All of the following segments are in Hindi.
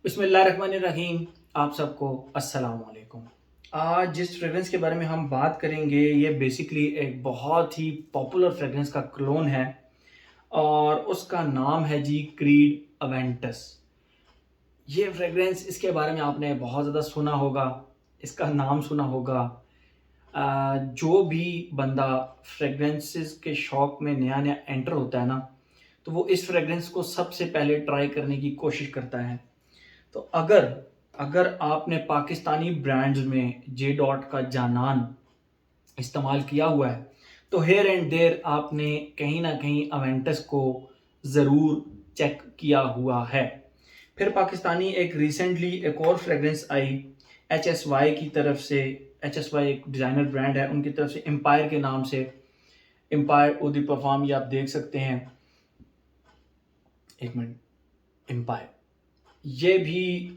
बिस्मिल्लाहिर्रहमानिर्रहीम। आप सबको अस्सलाम वालेकुम। आज जिस फ्रेग्रेंस के बारे में हम बात करेंगे ये बेसिकली एक बहुत ही पॉपुलर फ्रेग्रेंस का क्लोन है और उसका नाम है जी क्रीड अवेंटस। ये फ्रेग्रेंस इसके बारे में आपने बहुत ज़्यादा सुना होगा, इसका नाम सुना होगा। जो भी बंदा फ्रेग्रेंसेस के शौक में नया नया एंटर होता है ना, तो वो इस फ्रेग्रेंस को सबसे पहले ट्राई करने की कोशिश करता है। तो अगर अगर आपने पाकिस्तानी ब्रांड्स में जे डॉट का जानान इस्तेमाल किया हुआ है तो हेयर एंड देयर आपने कहीं ना कहीं अवेंटस को ज़रूर चेक किया हुआ है। फिर पाकिस्तानी एक रिसेंटली एक और फ्रेग्रेंस आई HSY की तरफ से। HSY एक डिज़ाइनर ब्रांड है, उनकी तरफ से एम्पायर के नाम से एम्पायर उदी परफॉर्म, ये आप देख सकते हैं। एक मिनट, एम्पायर ये भी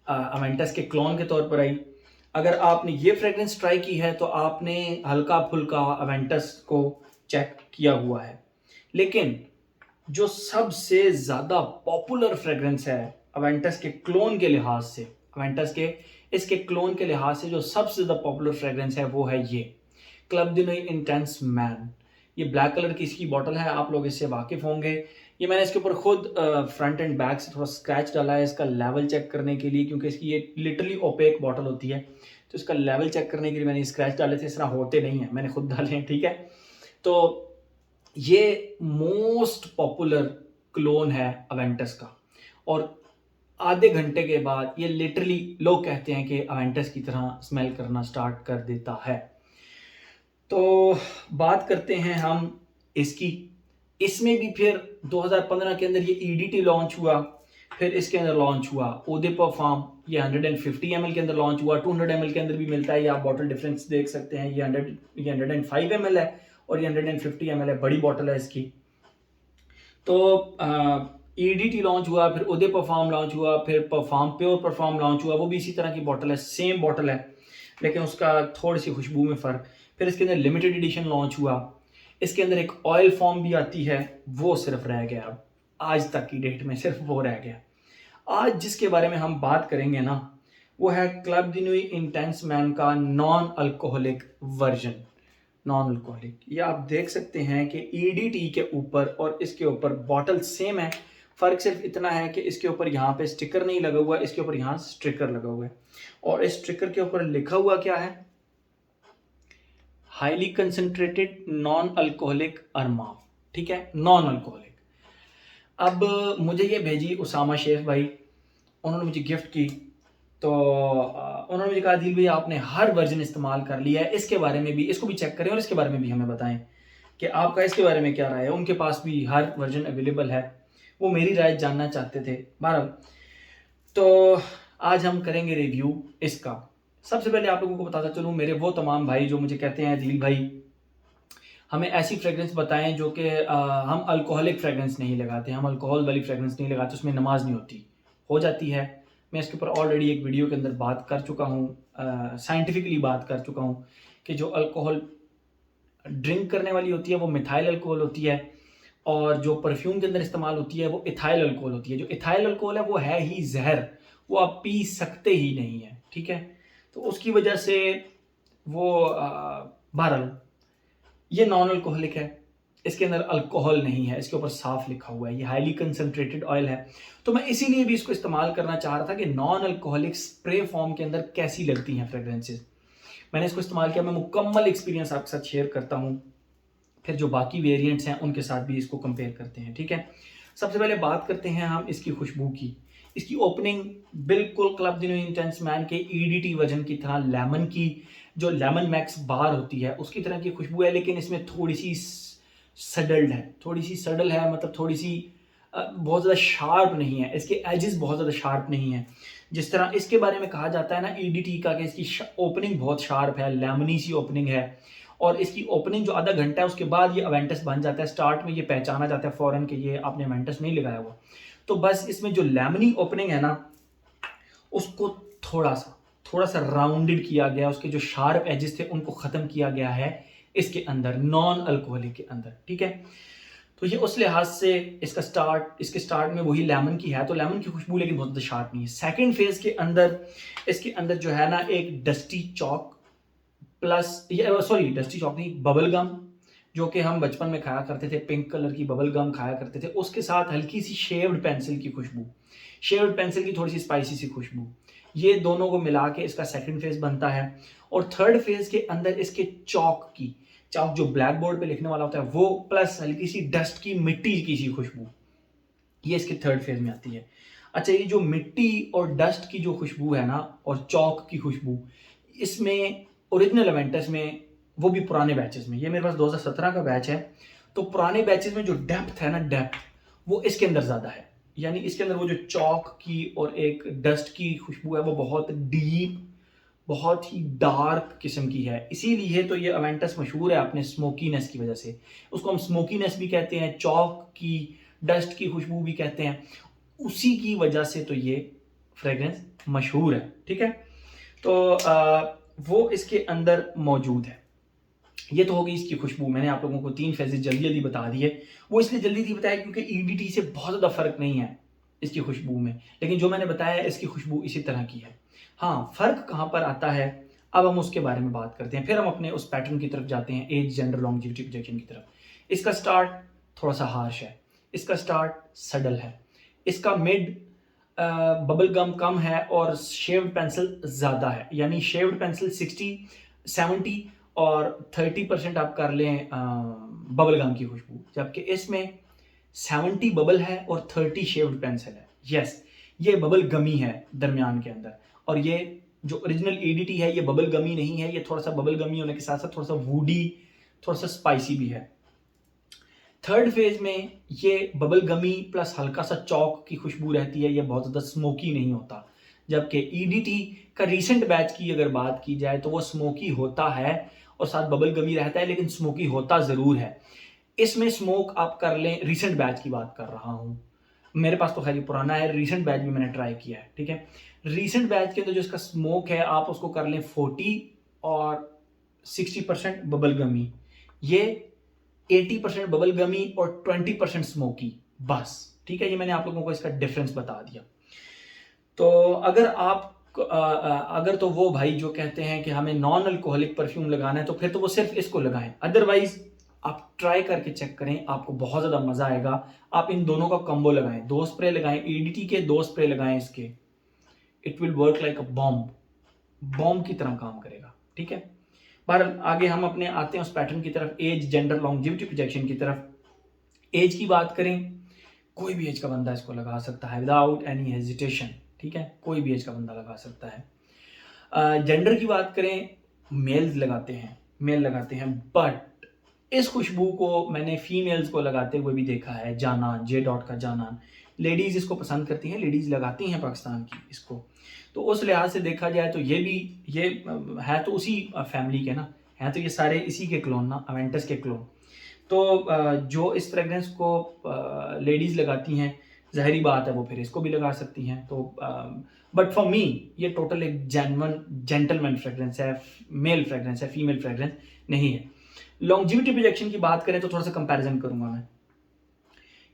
अवेंटस के क्लोन के तौर पर आई। अगर आपने ये फ्रेग्रेंस ट्राई की है तो आपने हल्का फुल्का अवेंटस को चेक किया हुआ है। लेकिन जो सबसे ज़्यादा पॉपुलर फ्रेग्रेंस है अवेंटस के क्लोन के लिहाज से, अवेंटस के इसके क्लोन के लिहाज से जो सबसे ज़्यादा पॉपुलर फ्रेग्रेंस है वो है ये क्लब द नई इंटेंस मैन। ये ब्लैक कलर की इसकी बॉटल है, आप लोग इससे वाकिफ़ होंगे। ये मैंने इसके ऊपर खुद फ्रंट एंड बैक से थोड़ा स्क्रैच डाला है इसका लेवल चेक करने के लिए, क्योंकि इसकी ये लिटरली ओपेक बॉटल होती है। तो इसका लेवल चेक करने के लिए मैंने स्क्रैच डाले थे, इस तरह होते नहीं है, मैंने खुद डाले हैं, ठीक है। तो ये मोस्ट पॉपुलर क्लोन है अवेंटस का, और आधे घंटे के बाद ये लिटरली लोग कहते हैं कि अवेंटस की तरह स्मेल करना स्टार्ट कर देता है। तो बात करते हैं हम इसकी। इसमें भी फिर 2015 के अंदर ये EDT लॉन्च हुआ, फिर इसके अंदर लॉन्च हुआ ओदे परफॉर्म। ये 150 ml के अंदर लॉन्च हुआ, 200 ml के अंदर भी मिलता है, ये आप बॉटल डिफरेंस देख सकते हैं। ये 105 ml है और ये 150 ml है, बड़ी बॉटल है इसकी। तो EDT लॉन्च हुआ, फिर उदय परफॉर्म लॉन्च हुआ, फिर परफॉर्म प्योर परफॉर्म लॉन्च हुआ। वो भी इसी तरह की बॉटल है, सेम बॉटल है, लेकिन उसका थोड़ी सी खुशबू में फ़र्क। फिर इसके अंदर लिमिटेड एडिशन लॉन्च हुआ, इसके अंदर एक ऑयल फॉर्म भी आती है, वो सिर्फ रह गया। अब आज तक की डेट में सिर्फ वो रह गया। आज जिसके बारे में हम बात करेंगे ना, वो है Club de Nuit Intense Man का non alcoholic version. Non alcoholic, ये आप देख सकते हैं कि EDT के ऊपर और इसके ऊपर बॉटल सेम है। फ़र्क सिर्फ इतना है कि इसके ऊपर यहाँ पे स्टिकर नहीं लगा हुआ, इसके ऊपर यहाँ स्टिकर लगा हुआ है। और इस स्टिकर के ऊपर लिखा हुआ क्या है? हाईली कंसंट्रेटेड नॉन अल्कोहलिक अरमाव, ठीक है, नॉन अल्कोहलिक। अब मुझे ये भेजी उसामा शेख भाई, उन्होंने मुझे गिफ्ट की। तो उन्होंने मुझे कहा दिल भाई आपने हर वर्जन इस्तेमाल कर लिया है, इसके बारे में भी, इसको भी चेक करें और इसके बारे में भी हमें बताएं कि आपका इसके बारे में क्या राय है। उनके पास भी हर वर्जन अवेलेबल है, वो मेरी राय जानना चाहते थे। बहरहाल, तो आज हम करेंगे रिव्यू इसका। सबसे पहले आप लोगों को बताता चलूँ, मेरे वो तमाम भाई जो मुझे कहते हैं दिल भाई हमें ऐसी फ्रेग्रेंस बताएं जो कि हम अल्कोहलिक फ्रेग्रेंस नहीं लगाते, हम अल्कोहल वाली फ्रेग्रेंस नहीं लगाते, उसमें नमाज नहीं होती। हो जाती है, मैं इसके ऊपर ऑलरेडी एक वीडियो के अंदर बात कर चुका हूँ, साइंटिफिकली बात कर चुका हूँ कि जो अल्कोहल ड्रिंक करने वाली होती है वो मिथाइल अल्कोहल होती है, और जो परफ्यूम के अंदर इस्तेमाल होती है वो इथाइल अल्कोहल होती है। जो इथाइल अल्कोहल है वो है ही जहर, वो आप पी सकते ही नहीं है, ठीक है। तो उसकी वजह से वो बहरहाल ये नॉन अल्कोहलिक है, इसके अंदर अल्कोहल नहीं है, इसके ऊपर साफ लिखा हुआ है, ये हाईली कंसंट्रेटेड ऑयल है। तो मैं इसीलिए भी इसको इस्तेमाल करना चाह रहा था कि नॉन अल्कोहलिक स्प्रे फॉर्म के अंदर कैसी लगती हैं फ्रेग्रेंसेस। मैंने इसको इस्तेमाल किया, मैं मुकम्मल एक्सपीरियंस आपके साथ शेयर करता हूँ, फिर जो बाकी वेरिएंट्स हैं उनके साथ भी इसको कंपेयर करते हैं, ठीक है। सबसे पहले बात करते हैं हम इसकी खुशबू की। इसकी ओपनिंग बिल्कुल club de Nuit Intense man के EDT वर्जन की तरह लेमन की, जो लेमन मैक्स बार होती है उसकी तरह की खुशबू है, लेकिन इसमें थोड़ी सी सडल्ड है, थोड़ी सी सडल है, मतलब थोड़ी सी बहुत ज़्यादा शार्प नहीं है, इसके एजेस बहुत ज़्यादा शार्प नहीं है। जिस तरह इसके बारे में कहा जाता है ना EDT का कि इसकी ओपनिंग बहुत शार्प है, लेमनी सी ओपनिंग है, और इसकी ओपनिंग जो आधा घंटा है उसके बाद ये अवेंटस बन जाता है। स्टार्ट में ये पहचाना जाता है फ़ौरन कि ये आपने अवेंटस नहीं लगाया हुआ। तो बस इसमें जो लेमनी ओपनिंग है ना, उसको थोड़ा सा राउंडेड किया गया, उसके जो शार्प एजेस थे उनको ख़त्म किया गया है इसके अंदर, नॉन अल्कोहलिक के अंदर, ठीक है। तो ये उस लिहाज से इसके स्टार्ट में वही लेमन की है, तो लेमन की खुशबू लेकिन बहुत शार्प नहीं है। सेकंड फेज के अंदर इसके अंदर जो है ना एक dusty chalk plus, sorry dusty chalk नहीं, बबल गम, जो कि हम बचपन में खाया करते थे, पिंक कलर की बबल गम खाया करते थे, उसके साथ हल्की सी शेव्ड पेंसिल की खुशबू, शेव्ड पेंसिल की थोड़ी सी स्पाइसी सी खुशबू, ये दोनों को मिला के इसका सेकंड फेज बनता है। और थर्ड फेज के अंदर इसके चौक जो ब्लैक बोर्ड पे लिखने वाला होता है वो, प्लस हल्की सी डस्ट की मिट्टी की सी खुशबू, ये इसके थर्ड फेज में आती है। अच्छा, ये जो मिट्टी और डस्ट की जो खुशबू है ना और चौक की खुशबू, इसमें ओरिजिनल अवेंटस में, वो भी पुराने बैचेस में, ये मेरे पास 2017 का बैच है, तो पुराने बैचेस में जो डेप्थ है ना, डेप्थ वो इसके अंदर ज़्यादा है। यानी इसके अंदर वो जो चौक की और एक डस्ट की खुशबू है वो बहुत डीप, बहुत ही डार्क किस्म की है। इसीलिए तो ये अवेंटस मशहूर है अपने स्मोकीनेस की वजह से। उसको हम स्मोकीनेस भी कहते हैं, चौक की डस्ट की खुशबू भी कहते हैं, उसी की वजह से तो ये फ्रेग्रेंस मशहूर है। ठीक है, तो वो इसके अंदर मौजूद है। ये तो होगी इसकी खुशबू। मैंने आप लोगों को 3 फेजेस जल्दी जल्दी बता दिए। वो इसलिए जल्दी जल्दी बताया क्योंकि ईडीटी से बहुत ज़्यादा फर्क नहीं है इसकी खुशबू में, लेकिन जो मैंने बताया इसकी खुशबू इसी तरह की है। हाँ, फर्क कहाँ पर आता है अब हम उसके बारे में बात करते हैं, फिर हम अपने उस पैटर्न की तरफ जाते हैं, एज, जेंडर, लॉन्जेविटी, प्रोजेक्शन की तरफ। इसका स्टार्ट थोड़ा सा हार्श है, इसका स्टार्ट सडल है, इसका मिड बबल गम कम है और शेव्ड पेंसिल ज़्यादा है। यानी शेव्ड पेंसिल 60-70 और 30% आप कर लें बबल गम की खुशबू, जबकि इसमें 70 बबल है और 30 शेव्ड पेंसिल है। यस, ये बबल गमी है दरमियान के अंदर, और ये जो ओरिजिनल ईडीटी है ये बबल गमी नहीं है, ये थोड़ा सा बबल गमी होने के साथ साथ थोड़ा सा वूडी, थोड़ा सा स्पाइसी भी है। थर्ड फेज में ये बबल गमी प्लस हल्का सा चौक की खुशबू रहती है, ये बहुत ज़्यादा स्मोकी नहीं होता। जबकि ईडीटी का रीसेंट बैच की अगर बात की जाए तो वो स्मोकी होता है और साथ बबल गमी रहता है, लेकिन स्मोकी होता ज़रूर है। इसमें स्मोक आप कर लें, रीसेंट बैच की बात कर रहा हूँ, मेरे पास तो खैर ये पुराना है, रीसेंट बैच भी मैंने ट्राई किया है। ठीक है, रीसेंट बैच के अंदर जो इसका स्मोक है आप उसको कर लें 40 और 60% बबल गमी, ये 80% बबल गमी और 20% स्मोकी, बस। ठीक है, ये मैंने आप लोगों को इसका डिफरेंस बता दिया। तो अगर तो वो भाई जो कहते हैं कि हमें नॉन अल्कोहलिक परफ्यूम लगाना है तो फिर तो वो सिर्फ इसको लगाएं, अदरवाइज आप ट्राई करके चेक करें, आपको बहुत ज़्यादा मज़ा आएगा। आप इन दोनों का कॉम्बो लगाएं, 2 स्प्रे लगाएं, ईडीटी के 2 स्प्रे लगाएं इसके, it will work like a bomb की तरह काम करेगा। ठीक है, पर आगे हम अपने आते हैं उस पैटर्न की तरफ, एज, जेंडर, लॉन्जेविटी, प्रोजेक्शन की तरफ। एज की बात करें, कोई भी एज का बंदा इसको लगा सकता है विदाउट एनी हेजिटेशन। ठीक है, कोई भी एज का बंदा लगा सकता है। जेंडर की बात करें, मेल लगाते हैं, बट इस खुशबू को मैंने फीमेल्स को लगाते हुए भी देखा है। जानान, जे डॉट का जानान, लेडीज़ इसको पसंद करती हैं, लेडीज़ लगाती हैं पाकिस्तान की इसको। तो उस लिहाज से देखा जाए तो ये है तो उसी फैमिली के ना, हैं तो ये सारे इसी के क्लोन ना, अवेंटस के क्लोन। तो जो इस फ्रेगरेंस को लेडीज़ लगाती हैं, ज़ाहिरी बात है वो फिर इसको भी लगा सकती हैं। तो बट फॉर मी ये टोटल एक जेंटलमैन फ्रेगरेंस है, मेल फ्रेगरेंस है, फीमेल फ्रेगरेंस नहीं है। लॉन्जिविटी प्रोजेक्शन की बात करें तो थोड़ा सा कंपैरिजन करूंगा मैं।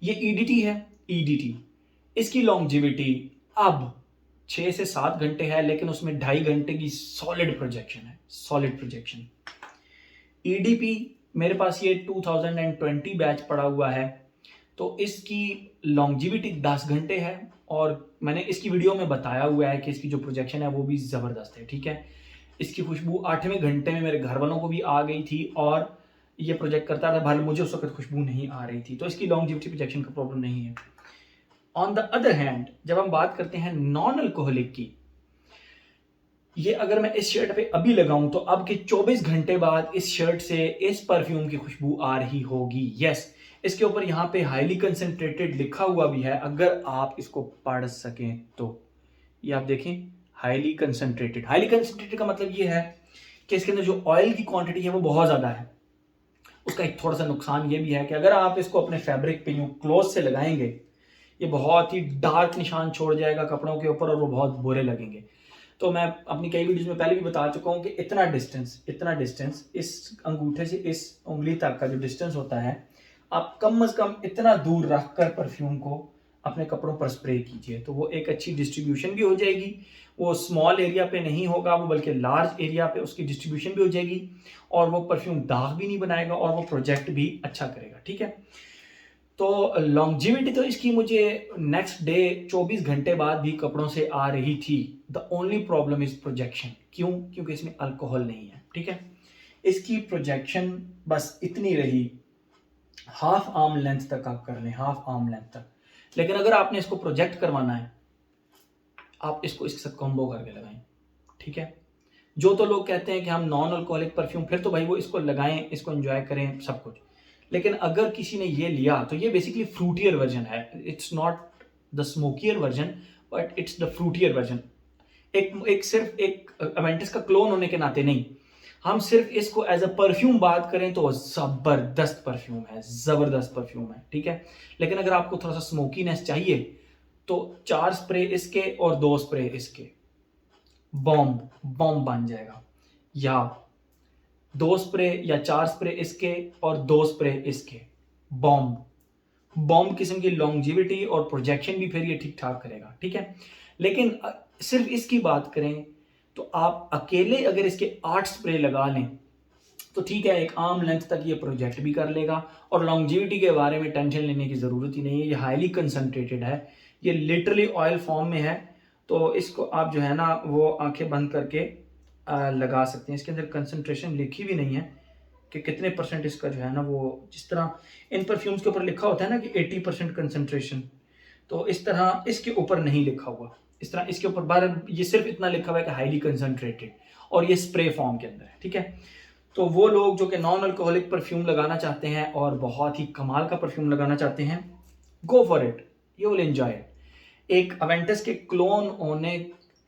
ये ईडीटी है, ईडीटी इसकी लॉन्जिविटी अब 6 से 7 घंटे है, लेकिन उसमें 2.5 घंटे की सॉलिड प्रोजेक्शन है, सॉलिड प्रोजेक्शन। ईडीपी मेरे पास ये 2020 बैच पड़ा हुआ है, तो इसकी लॉन्जिविटी 10 घंटे है, और मैंने इसकी वीडियो में बताया हुआ है कि इसकी जो प्रोजेक्शन है वो भी ज़बरदस्त है। ठीक है, इसकी खुशबू 8वें घंटे में मेरे घर वालों को भी आ गई थी और ये प्रोजेक्ट करता था, भले मुझे उस वक्त खुशबू नहीं आ रही थी, तो इसकी लॉन्जिविटी प्रोजेक्शन का प्रॉब्लम नहीं है। ऑन द अदर हैंड जब हम बात करते हैं नॉन अल्कोहलिक की, ये अगर मैं इस शर्ट पे अभी लगाऊं तो अब के 24 घंटे बाद इस शर्ट से इस परफ्यूम की खुशबू आ रही होगी। यस, इसके ऊपर यहाँ पे हाईली कंसंट्रेटेड लिखा हुआ भी है, अगर आप इसको पढ़ सकें तो। ये आप देखें, हाईली कंसंट्रेटेड का मतलब ये है कि इसके अंदर जो ऑयल की क्वांटिटी है वो बहुत ज़्यादा है। उसका एक थोड़ा सा नुकसान ये भी है कि अगर आप इसको अपने फैब्रिक पे यूँ क्लोज से लगाएंगे, ये बहुत ही डार्क निशान छोड़ जाएगा कपड़ों के ऊपर और वो बहुत बुरे लगेंगे। तो मैं अपनी कई वीडियोस में पहले भी बता चुका हूँ कि इतना डिस्टेंस इस अंगूठे से इस उंगली तक का जो डिस्टेंस होता है, आप कम से कम इतना दूर रखकर परफ्यूम को अपने कपड़ों पर स्प्रे कीजिए, तो वो एक अच्छी डिस्ट्रीब्यूशन भी हो जाएगी। वो स्मॉल एरिया पे नहीं होगा, वो बल्कि लार्ज एरिया पे उसकी डिस्ट्रीब्यूशन भी हो जाएगी, और वो परफ्यूम दाग भी नहीं बनाएगा, और वो प्रोजेक्ट भी अच्छा करेगा। ठीक है, तो लॉन्जिविटी तो इसकी मुझे नेक्स्ट डे 24 घंटे बाद भी कपड़ों से आ रही थी। The only problem is projection. क्यों? क्योंकि इसमें अल्कोहल नहीं है। ठीक है, इसकी प्रोजेक्शन बस इतनी रही, हाफ आर्म लेंथ तक आप कर लें, हाफ आर्म लेंथ तक। लेकिन अगर आपने इसको प्रोजेक्ट करवाना है, आप इसको इसके साथ कॉम्बो करके लगाएं। ठीक है, जो तो लोग कहते हैं कि हम नॉन अल्कोहलिक परफ्यूम, फिर तो भाई वो इसको लगाएं, इसको एंजॉय करें, सब कुछ। लेकिन अगर किसी ने ये लिया तो ये बेसिकली फ्रूटियर वर्जन है। It's not the smokier version, but it's the fruitier version. एक सिर्फ एक अवेंटिस का क्लोन होने के नाते नहीं, हम सिर्फ इसको एज अ परफ्यूम बात करें तो जबरदस्त परफ्यूम है, जबरदस्त परफ्यूम है। ठीक है, लेकिन अगर आपको थोड़ा सा स्मोकीनेस चाहिए तो 4 स्प्रे इसके और 2 स्प्रे इसके, बॉम्ब बॉम्ब बन जाएगा। या 2 स्प्रे या 4 स्प्रे इसके और 2 स्प्रे इसके, बॉम्ब बॉम्ब किस्म की लॉन्जिविटी और प्रोजेक्शन भी फिर ये ठीक ठाक करेगा। ठीक है, लेकिन सिर्फ इसकी बात करें तो आप अकेले अगर इसके 8 स्प्रे लगा लें तो ठीक है, एक आर्म लेंथ तक ये प्रोजेक्ट भी कर लेगा, और लॉन्जिविटी के बारे में टेंशन लेने की ज़रूरत ही नहीं है। ये हाईली कंसनट्रेटेड है, ये लिटरली ऑयल फॉर्म में है। तो इसको आप जो है ना वो आंखें बंद करके लगा सकते हैं। इसके अंदर कंसनट्रेशन लिखी भी नहीं है कि कितने परसेंट इसका जो है ना, वो जिस तरह इन परफ्यूम्स के ऊपर लिखा होता है ना कि 80% कंसनट्रेशन, तो इस तरह इसके ऊपर नहीं लिखा हुआ। इस तरह इसके ऊपर बार ये सिर्फ इतना लिखा हुआ है कि हाईली कंसनट्रेटेड, और ये स्प्रे फॉर्म के अंदर है। ठीक है, तो वो लोग जो कि नॉन अल्कोहलिक परफ्यूम लगाना चाहते हैं और बहुत ही कमाल का परफ्यूम लगाना चाहते हैं, go for it, you will enjoy it. एक अवेंटस के क्लोन होने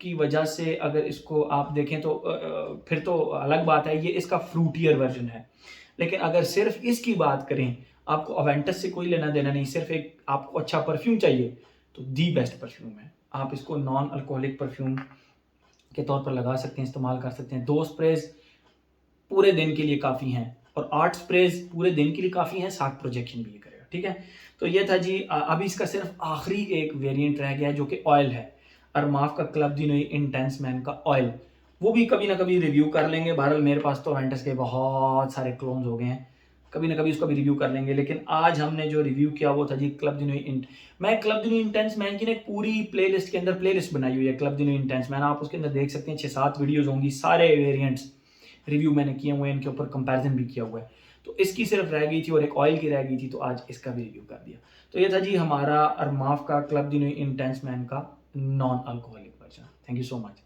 की वजह से अगर इसको आप देखें तो फिर तो अलग बात है, ये इसका फ्रूटियर वर्जन है। लेकिन अगर सिर्फ इसकी बात करें, आपको अवेंटस से कोई लेना देना नहीं, सिर्फ एक आपको अच्छा परफ्यूम चाहिए, तो दी बेस्ट परफ्यूम है। आप इसको नॉन अल्कोहलिक परफ्यूम के तौर पर लगा सकते हैं, इस्तेमाल कर सकते हैं। 2 स्प्रेज पूरे दिन के लिए काफ़ी हैं, और 8 स्प्रेज पूरे दिन के लिए काफ़ी हैं, 7 प्रोजेक्शन भी ये करेगा। ठीक है, तो ये था जी। अभी इसका सिर्फ आखिरी एक वेरिएंट रह गया है जो कि ऑयल है, अरमाफ का क्लब दी नई इंटेंस मैन का ऑयल। वो भी कभी ना कभी रिव्यू कर लेंगे। बहरहाल मेरे पास तो अवेंटस के बहुत सारे क्लोन्स हो गए हैं, कभी ना कभी उसका भी रिव्यू कर लेंगे। लेकिन आज हमने जो रिव्यू किया वो था जी क्लब दी नई इंट। मैं क्लब दी नई इंटेंस मैन की ना पूरी प्लेलिस्ट के अंदर प्लेलिस्ट बनाई हुई है, क्लब दी नई इंटेंस मैन। आप उसके अंदर देख सकते हैं 6-7 वीडियोज़ होंगी, सारे वेरियंट्स रिव्यू मैंने किए हुए हैं, इनके ऊपर कंपैरिजन भी किया हुआ है। तो इसकी सिर्फ रह गई थी और एक ऑयल की रह गई थी, तो आज इसका भी रिव्यू कर दिया। तो ये था जी हमारा अरमाफ का क्लब दी नई इंटेंस मैन का non alcoholic version. Thank you so much.